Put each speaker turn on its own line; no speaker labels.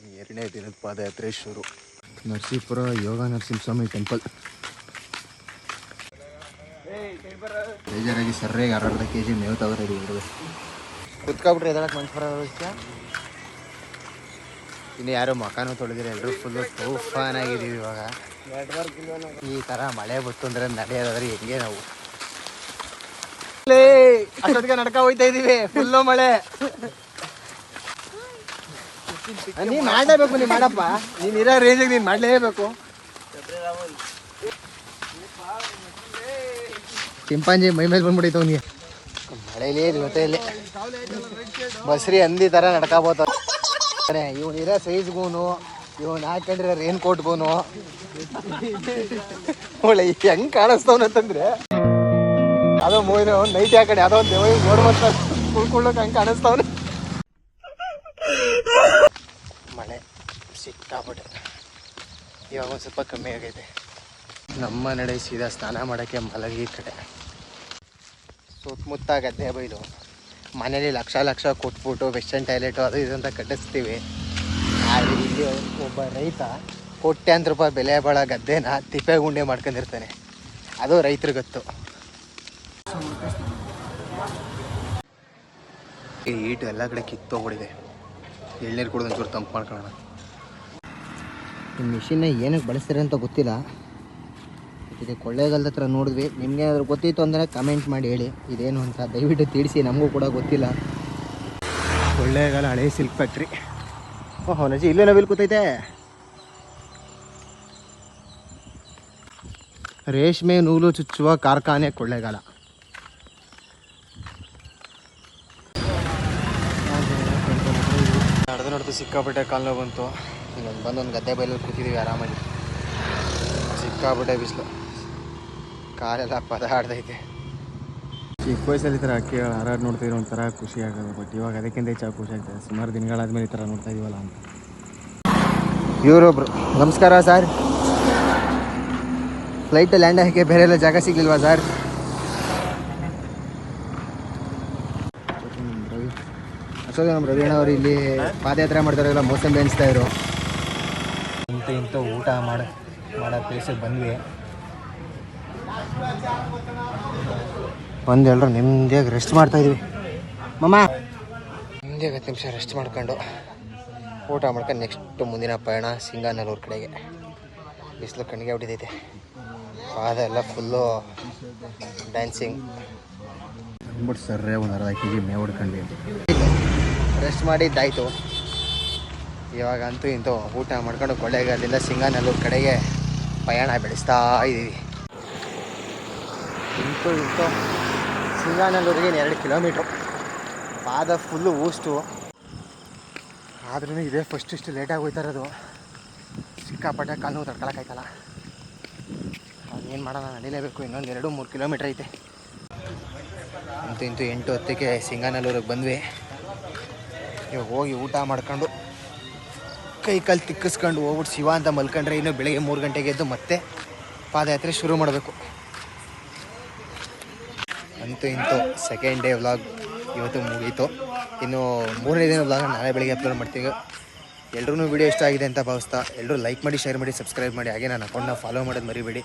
ಎರಡನೇ ದಿನದ ಪಾದಯಾತ್ರೆ ಶುರು. ನರಸೀಪುರ ಯೋಗ ನರಸಿಂಹಸ್ವಾಮಿ ಟೆಂಪಲ್. ಬೇಜಾರಾಗಿ ಸರ್ರೆಗೆ ಅರ್ಧ ಕೆಜಿ ಮೇವು ತಗೋರಿ ಹುಡುಗ ಕುತ್ಕೊಬಿಟ್ರೆ ಎದಳಕ್ಕೆ ಮನ್ಸು ಬರೋದಕ್ಕೆ. ಇನ್ನು ಯಾರು ಮಕಾನು ತೊಳೆದಿರ, ಎಲ್ಲರೂ ಫುಲ್ಲು ತೂಫಾನ್ ಆಗಿದ್ದೀವಿ. ಇವಾಗ ಈ ಥರ ಮಳೆ ಬತ್ತು ಅಂದರೆ ನಡೆಯೋದಾದ್ರೆ ಹೆಂಗೆ ನಾವು ಅಷ್ಟೊತ್ತಿಗೆ ನಡ್ಕ ಹೋಯ್ತಾ ಇದ್ದೀವಿ. ಫುಲ್ಲು ಮಳೆ. ನೀನು ಮಾಡಲೇಬೇಕು, ನೀನು ಮಾಡಪ್ಪ. ನೀನು ಇರೋ ರೇಂಜಿಗೆ ನೀನು ಮಾಡಲೇಬೇಕು. ಚಿಂಪಾಂಜಿ ಮೈ ಮೇಲೆ ಬಂದ್ಬಿಟ್ಟಿತ್ತು ಅವನಿಗೆ. ಮಳೆಯಲ್ಲೇ ಜೊತೆಯಲ್ಲಿ ಬಸ್ರಿ ಹಂದಿ ಥರ ನಡ್ಕೋಬೋತ. ಇವನು ಇರೋ ಸೈಜ್ಗೂನು, ಇವನು ಹಾಕೊಂಡಿರೋ ರೈನ್ ಕೋಟ್ಗೂನು ಒಳ್ಳೆ ಹೆಂಗೆ ಕಾಣಿಸ್ತವನಂತಂದ್ರೆ ಅದೋ ಮೂವಿನ ಒಂದು ನೈಟ್ ಯಾಕಡೆ ಯಾವುದೋ ಒಂದು ದೇವ ನೋಡ್ಬಂತ ಕುಳ್ಕೊಳ್ಳೋಕೆ ಹಂಗೆ ಕಾಣಿಸ್ತವನು. ಮಳೆ ಸಿಕ್ಕಾಪಟ್ಟೆ. ಇವಾಗ ಒಂದು ಸ್ವಲ್ಪ ಕಮ್ಮಿ ಆಗೈತೆ. ನಮ್ಮ ನಡೆ ಸೀದಾ ಸ್ನಾನ ಮಾಡೋಕ್ಕೆ ಮಲಗಿ ಕಡೆ ಸುತ್ತಮುತ್ತ ಗದ್ದೆ ಬೈಲು. ಮನೇಲಿ ಲಕ್ಷ ಲಕ್ಷ ಕೊಟ್ಬಿಟ್ಟು ವೆಸ್ಟರ್ನ್ ಟಾಯ್ಲೆಟು ಅದು ಇದು ಅಂತ ಕಟ್ಟಿಸ್ತೀವಿ. ಆದರೆ ಇಲ್ಲಿ ಒಬ್ಬ ರೈತ ಕೋಟ್ಯಾಂತರ ರೂಪಾಯಿ ಬೆಲೆ ಬಾಳೋ ಗದ್ದೆನ ತಿಪ್ಪೆ ಗುಂಡೆ ಮಾಡ್ಕೊಂಡಿರ್ತಾನೆ. ಅದು ರೈತರಿಗೊತ್ತು. ಈ ಈಟು ಎಲ್ಲ ಕಡೆ ಕಿತ್ತೋಗ್ಬಿಟ್ಟಿದೆ. ಎಳ್ನೀರು ಕುಡಿದು ಒಂಚೂರು ತಂಪು ಮಾಡ್ಕೊಳ್ಳೋಣ. ಈ ಮಿಷಿನ್ನ ಏನಕ್ಕೆ ಬಳಸ್ತಾರೆ ಅಂತ ಗೊತ್ತಿಲ್ಲ. ಇದು ಕೊಳ್ಳೇಗಾಲದ ಹತ್ರ ನೋಡಿದ್ವಿ. ನಿಮಗೆ ಏನಾದರೂ ಗೊತ್ತಿತ್ತು ಅಂದರೆ ಕಮೆಂಟ್ ಮಾಡಿ ಹೇಳಿ ಇದೇನು ಅಂತ. ದಯವಿಟ್ಟು ತಿಳಿಸಿ, ನಮಗೂ ಕೂಡ ಗೊತ್ತಿಲ್ಲ. ಕೊಳ್ಳೇಗಾಲ ಹಳೆ ಸಿಲ್ಕ್ ಫ್ಯಾಕ್ಟ್ರಿ. ಓಹೋ ನಜಿ ಇಲ್ಲೇ ನಾವಿಲ್ಲಿ ಕೂತೈತೆ. ರೇಷ್ಮೆ ನೂಲು ಚುಚ್ಚುವ ಕಾರ್ಖಾನೆ ಕೊಳ್ಳೇಗಾಲ. ನಡೆದು ಸಿಕ್ಕಾಪಟ್ಟೆ ಕಾಲು ಬಂತು. ಇನ್ನೊಂದು ಬಂದೊಂದು ಗದ್ದೆ ಬೈಲಲ್ಲಿ ಕೂತಿದ್ದೀವಿ ಆರಾಮಾಗಿ. ಸಿಕ್ಕಾಪಟ್ಟೆ ಬಿಸಿಲು, ಕಾಲೆಲ್ಲ ಪದ ಆಡ್ದೈತೆ. ಚಿಕ್ಕ ವಯಸ್ಸಲ್ಲಿ ಈ ಥರ ಹಕ್ಕಿಗಳು ಹಾರಾಡಿ ನೋಡ್ತಿದ್ರೆ ಒಂಥರ ಖುಷಿ ಆಗೋದು. ಬಟ್ ಇವಾಗ ಅದಕ್ಕಿಂತ ಹೆಚ್ಚಾಗಿ ಖುಷಿ ಆಗ್ತದೆ. ಸುಮಾರು ದಿನಗಳಾದ್ಮೇಲೆ ಈ ಥರ ನೋಡ್ತಾ ಇದೀವಲ್ಲ ಅಂತ. ಇವರೊಬ್ರು, ನಮಸ್ಕಾರ ಸರ್. ಫ್ಲೈಟ್ ಲ್ಯಾಂಡ್ ಹಾಕಿ ಬೇರೆ ಎಲ್ಲ ಜಾಗ ಸಿಗ್ಲಿಲ್ವಾ ಸರ್? ಅಷ್ಟೊಂದು ನಮ್ಮ ರವೀಣ ಅವರು ಇಲ್ಲಿ ಪಾದಯಾತ್ರೆ ಮಾಡ್ತಾರಲ್ಲ, ಮೋಸಂಬಿ ಅನಿಸ್ತಾ ಇದ್ರು. ಇಂಥ ಊಟ ಮಾಡೋ ಪ್ಲೇಸಿಗೆ ಬಂದ್ವಿ. ಒಂದೆಲ್ಲರೂ ನೆಮ್ಮದಿಯಾಗಿ ರೆಸ್ಟ್ ಮಾಡ್ತಾಯಿದ್ವಿ. ಮಮ್ಮ ನೆಮ್ಮದಿಯಾಗಿ 10 ನಿಮಿಷ ರೆಸ್ಟ್ ಮಾಡ್ಕೊಂಡು ಊಟ ಮಾಡ್ಕೊಂಡು ನೆಕ್ಸ್ಟ್ ಮುಂದಿನ ಪಯಣ ಸಿಂಗಾನಲ್ಲೂರು ಕಡೆಗೆ. ಬಿಸಿಲು ಕಣ್ಣಿಗೆ ಹೊಡಿತೈತೆ. ಪಾದ ಎಲ್ಲ ಫುಲ್ಲು ಡ್ಯಾನ್ಸಿಂಗ್. ಅಂದ್ಬಿಟ್ಟು ಸರ್ರೆ ಒಂದು ಅರ್ಧ ಕೆಜಿ ಮೇವು ಹೊಡ್ಕೊಂಡ್ವಿ. ರೆಸ್ಟ್ ಮಾಡಿದ್ದಾಯಿತು. ಇವಾಗ ಅಂತೂ ಇಂತೂ ಊಟ ಮಾಡ್ಕೊಂಡು ಕೊಳ್ಳೇಗಾಲದಿಂದ ಸಿಂಗಾನಲ್ಲೂರು ಕಡೆಗೆ ಪಯಣ ಬೆಳೆಸ್ತಾ ಇದ್ದೀವಿ. ಇಂತೂ ಸಿಂಗಾನಲ್ಲೂರಿಗೆ 2 ಕಿಲೋಮೀಟ್ರು. ಪಾದ ಫುಲ್ಲು ಊಸ್ಟು. ಆದ್ರೂ ಇದೇ ಫಸ್ಟ್ ಇಷ್ಟು ಲೇಟಾಗಿ ಹೋಯ್ತಾ ಇರೋದು. ಸಿಕ್ಕಾಪಟ್ಟೆ ಕಾಲು ತಡ್ಕೊಳಕ್ಕಾಯ್ತಲ್ಲ. ಅದೇನು ಮಾಡೋಣ, ನಡೀಲೇಬೇಕು. ಇನ್ನೊಂದು 2-3 ಕಿಲೋಮೀಟ್ರ್ ಐತೆ. ಇಂತೂ 8:10ಕ್ಕೆ ಸಿಂಗಾನಲ್ಲೂರಿಗೆ ಬಂದ್ವಿ. ಇವಾಗ ಹೋಗಿ ಊಟ ಮಾಡ್ಕೊಂಡು ಕೈ ಕಾಲು ತಿಕ್ಕಿಸ್ಕೊಂಡು ಹೋಗ್ಬಿಟ್ಟು ಶಿವ ಅಂತ ಮಲ್ಕೊಂಡ್ರೆ ಇನ್ನು ಬೆಳಗ್ಗೆ 3 ಗಂಟೆಗೆ ಎದ್ದು ಮತ್ತೆ ಪಾದಯಾತ್ರೆ ಶುರು ಮಾಡಬೇಕು. ಅಂತೂ ಇಂತೂ ಸೆಕೆಂಡ್ ಡೇ ವ್ಲಾಗ್ ಇವತ್ತು ಮುಗೀತು. ಇನ್ನು 3ನೇ ದಿನ ವ್ಲಾಗ್ ನಾಳೆ ಬೆಳಗ್ಗೆ ಅಪ್ಲೋಡ್ ಮಾಡ್ತೀವಿ. ಎಲ್ರೂ ವಿಡಿಯೋ ಇಷ್ಟ ಆಗಿದೆ ಅಂತ ಭಾವಿಸ್ತಾ ಎಲ್ಲರೂ ಲೈಕ್ ಮಾಡಿ, ಶೇರ್ ಮಾಡಿ, ಸಬ್ಸ್ಕ್ರೈಬ್ ಮಾಡಿ. ಹಾಗೆ ನನ್ನ ಅಕೌಂಟ್ನ ಫಾಲೋ ಮಾಡೋದು ಮರಿಬೇಡಿ.